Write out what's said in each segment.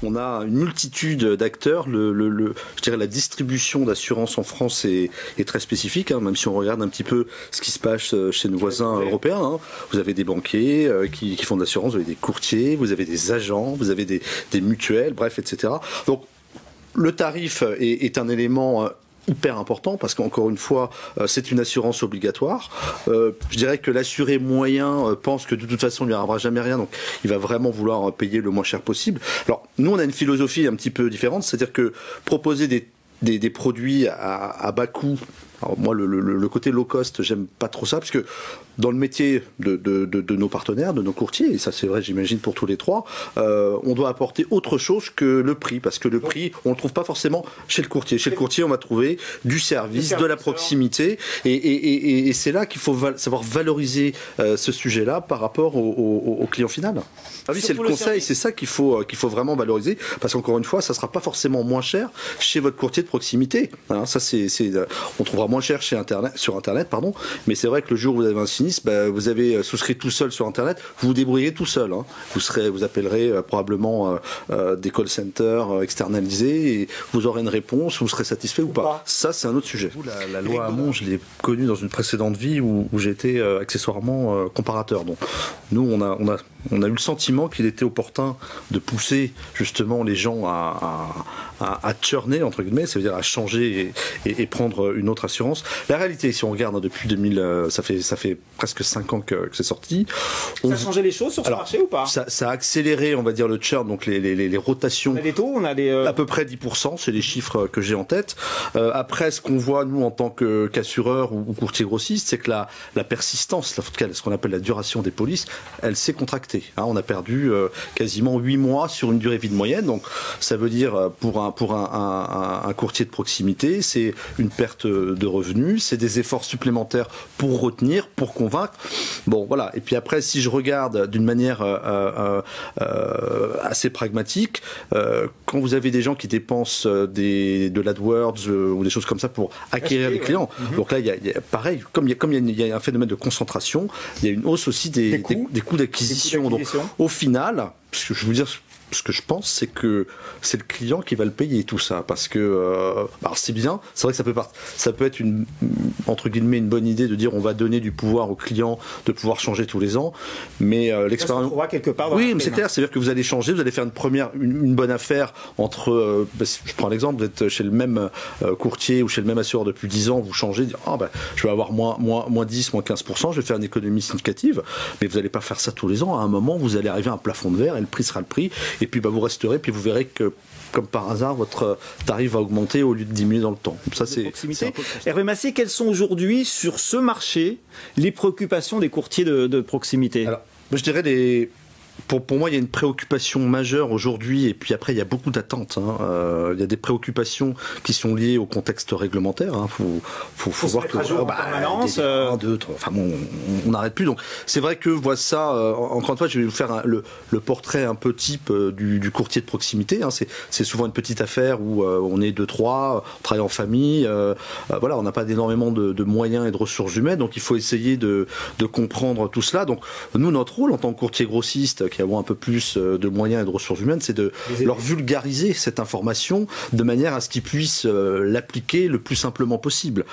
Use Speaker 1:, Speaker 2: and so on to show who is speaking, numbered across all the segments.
Speaker 1: on a une multitude d'acteurs. Je dirais la distribution d'assurance en France est très spécifique, même si on regarde un petit peu ce qui se passe chez nos voisins européens. Vous avez des banquiers qui font de l'assurance, vous avez des courtiers, vous avez des agents, vous avez des mutuelles, bref, etc. Donc le tarif est un élément hyper important parce qu'encore une fois c'est une assurance obligatoire. Je dirais que l'assuré moyen pense que de toute façon il lui arrivera jamais rien, donc il va vraiment vouloir payer le moins cher possible. Alors nous on a une philosophie un petit peu différente, c'est-à-dire que proposer des produits à bas coût. Alors moi, le côté low cost, j'aime pas trop ça, parce que dans le métier de nos partenaires, de nos courtiers, et ça c'est vrai, j'imagine pour tous les trois, on doit apporter autre chose que le prix, parce que le prix, on le trouve pas forcément chez le courtier. Chez le courtier, on va trouver du service, de la proximité, et c'est là qu'il faut savoir valoriser ce sujet-là par rapport au client final. Ah oui, c'est le conseil, c'est ça qu'il faut vraiment valoriser, parce qu'encore une fois, ça sera pas forcément moins cher chez votre courtier de proximité. Hein, ça on trouvera moins cher sur Internet, mais c'est vrai que le jour où vous avez un sinistre, vous avez souscrit tout seul sur Internet, vous vous débrouillez tout seul. Hein. Vous appellerez probablement des call centers externalisés et vous aurez une réponse, vous serez satisfait ou pas. Ça, c'est un autre sujet. La loi Hamon, je l'ai connue dans une précédente vie où j'étais accessoirement comparateur. Donc, nous, on a eu le sentiment qu'il était opportun de pousser justement les gens à churner, entre guillemets, c'est-à-dire à changer et prendre une autre assurance. La réalité, si on regarde depuis 2000, ça fait presque 5 ans que c'est sorti.
Speaker 2: Ça a changé les choses sur ce marché ou pas?
Speaker 1: Ça a accéléré, on va dire, le churn, donc les rotations.
Speaker 2: On a des taux, on a des...
Speaker 1: À peu près 10%, c'est les chiffres que j'ai en tête. Après, ce qu'on voit, nous, en tant qu'assureur ou courtier grossiste, c'est que la persistance, en tout cas, ce qu'on appelle la duration des polices, elle s'est contractée. Hein, on a perdu quasiment 8 mois sur une durée de vie moyenne. Donc, ça veut dire, pour un courtier de proximité, c'est une perte de revenus, c'est des efforts supplémentaires pour retenir, pour convaincre. Bon, voilà. Et puis après, si je regarde d'une manière assez pragmatique, quand vous avez des gens qui dépensent de l'AdWords ou des choses comme ça pour acquérir des clients, donc là, il y a pareil, comme il y a un phénomène de concentration, il y a une hausse aussi des coûts d'acquisition. Donc, au final, parce que je veux dire, ce que je pense, c'est que c'est le client qui va le payer tout ça, parce que alors c'est bien, c'est vrai que ça peut être entre guillemets une bonne idée de dire on va donner du pouvoir au client de pouvoir changer tous les ans, mais l'expérience
Speaker 2: quelque part dans
Speaker 1: oui, mais c'est clair, c'est-à-dire que vous allez changer, vous allez faire une bonne affaire entre je prends l'exemple, vous êtes chez le même courtier ou chez le même assureur depuis 10 ans, vous changez, dire je vais avoir moins 10, moins 15%, je vais faire une économie significative, mais vous n'allez pas faire ça tous les ans. À un moment, vous allez arriver à un plafond de verre et le prix sera le prix. Et puis vous resterez, puis vous verrez que, comme par hasard, votre tarif va augmenter au lieu de diminuer dans le temps. Ça, c'est
Speaker 2: Hervé Massier, quelles sont aujourd'hui, sur ce marché, les préoccupations des courtiers de proximité?
Speaker 1: Alors, je dirais pour moi, il y a une préoccupation majeure aujourd'hui, et puis après, il y a beaucoup d'attentes. Il y a des préoccupations qui sont liées au contexte réglementaire. Faut voir que
Speaker 2: permanence.
Speaker 1: 1, 2, 3, enfin bon, on n'arrête plus. Donc, c'est vrai que ça. Encore une fois, je vais vous faire le portrait un peu type du courtier de proximité. C'est souvent une petite affaire où on est 2, 3, on travaille en famille. Voilà, on n'a pas énormément de moyens et de ressources humaines, donc il faut essayer de comprendre tout cela. Donc, nous, notre rôle en tant que courtier grossiste, qui avons un peu plus de moyens et de ressources humaines, c'est de leur vulgariser cette information de manière à ce qu'ils puissent l'appliquer le plus simplement possible.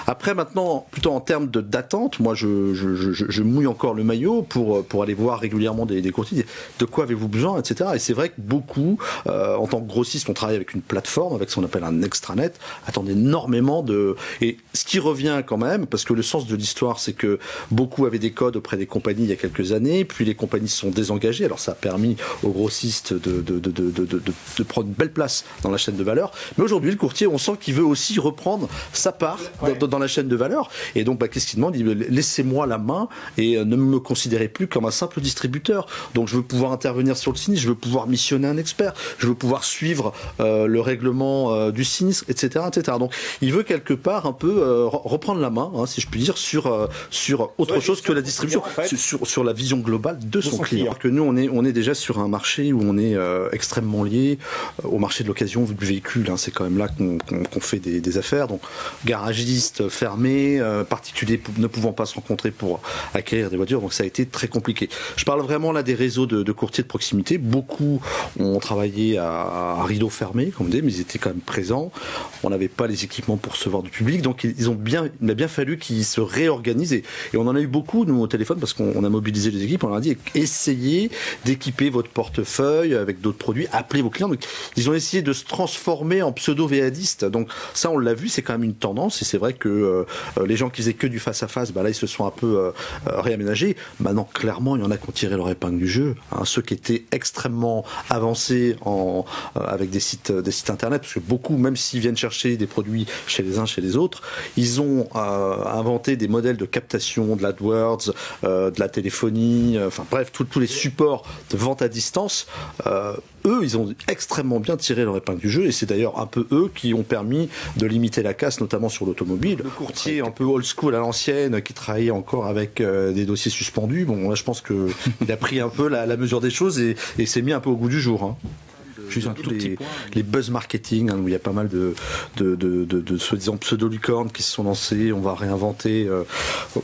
Speaker 1: Après, maintenant, plutôt en termes d'attente, moi je mouille encore le maillot pour aller voir régulièrement des courtiers, de quoi avez-vous besoin, etc. Et c'est vrai que beaucoup, en tant que grossiste, on travaille avec une plateforme, avec ce qu'on appelle un extranet, attendent énormément et ce qui revient quand même, parce que le sens de l'histoire, c'est que beaucoup avaient des codes auprès des compagnies il y a quelques années, puis les compagnies se sont désengagées. Alors ça a permis aux grossistes de prendre une belle place dans la chaîne de valeur. Mais aujourd'hui, le courtier, on sent qu'il veut aussi reprendre sa part dans la chaîne de valeur. Et donc, qu'est-ce qu'il demande? Il dit, laissez-moi la main et ne me considérez plus comme un simple distributeur. Donc, je veux pouvoir intervenir sur le sinistre, je veux pouvoir missionner un expert, je veux pouvoir suivre le règlement du sinistre, etc., etc. Donc, il veut quelque part un peu reprendre la main, si je puis dire, sur autre chose que la distribution, sur la vision globale de son client. Que nous, on est déjà sur un marché où on est extrêmement lié au marché de l'occasion du véhicule. Hein. C'est quand même là qu'on fait des affaires. Donc, garagistes fermés, particuliers ne pouvant pas se rencontrer pour acquérir des voitures. Donc, ça a été très compliqué. Je parle vraiment là des réseaux de courtiers de proximité. Beaucoup ont travaillé à rideau fermé, comme on dit, mais ils étaient quand même présents. On n'avait pas les équipements pour recevoir du public. Donc, il a bien fallu qu'ils se réorganisent. Et on en a eu beaucoup, nous, au téléphone, parce qu'on a mobilisé les équipes. On leur a dit, essayez d'équiper votre portefeuille avec d'autres produits, appelez vos clients. Donc, ils ont essayé de se transformer en pseudo-VADistes. Donc, ça, on l'a vu, c'est quand même une tendance. Et c'est vrai que les gens qui faisaient que du face-à-face, là, ils se sont un peu réaménagés. Maintenant, clairement, il y en a qui ont tiré leur épingle du jeu. Hein, ceux qui étaient extrêmement avancés avec des sites internet, parce que beaucoup, même s'ils viennent chercher des produits chez les uns, chez les autres, ils ont inventé des modèles de captation, de l'AdWords, de la téléphonie, enfin bref, tous les supports de vente à distance. Eux, ils ont extrêmement bien tiré leur épingle du jeu, et c'est d'ailleurs un peu eux qui ont permis de limiter la casse, notamment sur l'automobile. Le courtier un peu old school à l'ancienne, qui travaillait encore avec des dossiers suspendus, bon, là, je pense qu'il a pris un peu la mesure des choses et s'est mis un peu au goût du jour. Hein. Juste les buzz marketing, hein, où il y a pas mal de soi-disant pseudo-licornes qui se sont lancés. On va réinventer.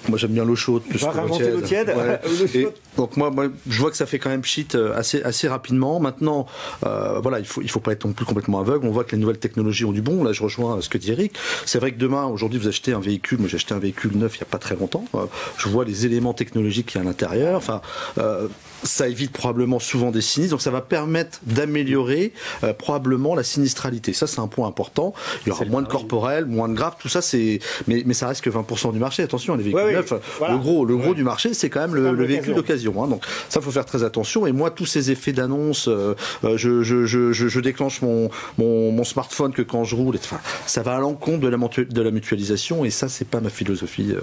Speaker 1: Moi, j'aime bien l'eau chaude.
Speaker 2: On va réinventer l'eau tiède.
Speaker 1: Ouais. Donc moi, je vois que ça fait quand même pchit assez rapidement. Maintenant, voilà, il faut pas être non plus complètement aveugle. On voit que les nouvelles technologies ont du bon. Là, je rejoins ce que dit Eric. C'est vrai que demain, aujourd'hui, vous achetez un véhicule. Moi, j'ai acheté un véhicule neuf il y a pas très longtemps. Je vois les éléments technologiques qu'il y a à l'intérieur. Enfin, ça évite probablement souvent des sinistres. Donc, ça va permettre d'améliorer probablement la sinistralité. Ça, c'est un point important. Il y aura moins de corporel, moins de grave. Tout ça, mais ça reste que 20% du marché. Attention, les véhicules neufs. Voilà. Le gros du marché, c'est quand même le véhicule d'occasion. Hein. Donc ça, faut faire très attention. Et moi, tous ces effets d'annonce, je déclenche mon smartphone que quand je roule. Enfin, ça va à l'encontre de la mutualisation. Et ça, c'est pas ma philosophie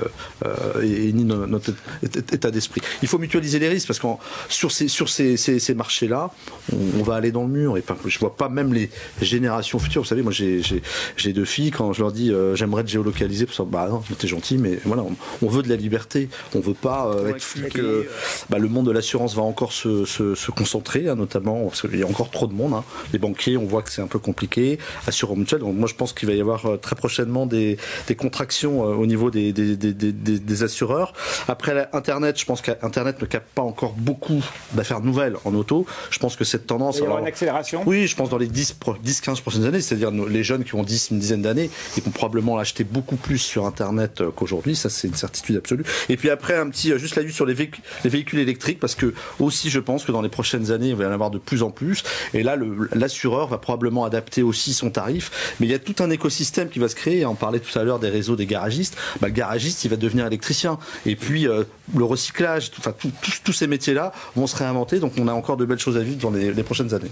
Speaker 1: et ni notre état d'esprit. Il faut mutualiser les risques parce que sur ces marchés-là, on va aller dans le mur. Et je vois pas même les générations futures. Vous savez, moi, j'ai deux filles. Quand je leur dis j'aimerais être géolocalisé, pour ça, bah non, t'es gentil, mais voilà, on veut de la liberté. On veut pas être fliqué. Le monde de l'assurance va encore se concentrer, hein, notamment parce qu'il y a encore trop de monde. Hein. Les banquiers, on voit que c'est un peu compliqué. Assurance mutuelle. Donc moi, je pense qu'il va y avoir très prochainement des contractions au niveau des assureurs. Après Internet, je pense qu'Internet ne capte pas encore beaucoup d'affaires nouvelles en auto. Je pense que cette tendance.
Speaker 2: Il y aura une accélération.
Speaker 1: Oui, je pense dans les 10-15 prochaines années, c'est-à-dire les jeunes qui ont une dizaine d'années, ils vont probablement l'acheter beaucoup plus sur Internet qu'aujourd'hui. Ça, c'est une certitude absolue. Et puis après, juste la vue sur les véhicules électriques, parce que aussi, je pense que dans les prochaines années, il va y en avoir de plus en plus. Et là, l'assureur va probablement adapter aussi son tarif. Mais il y a tout un écosystème qui va se créer. On parlait tout à l'heure des réseaux des garagistes. Le garagiste, il va devenir électricien. Et puis, le recyclage, tous ces métiers-là vont se réinventer. Donc, on a encore de belles choses à vivre dans les prochaines années.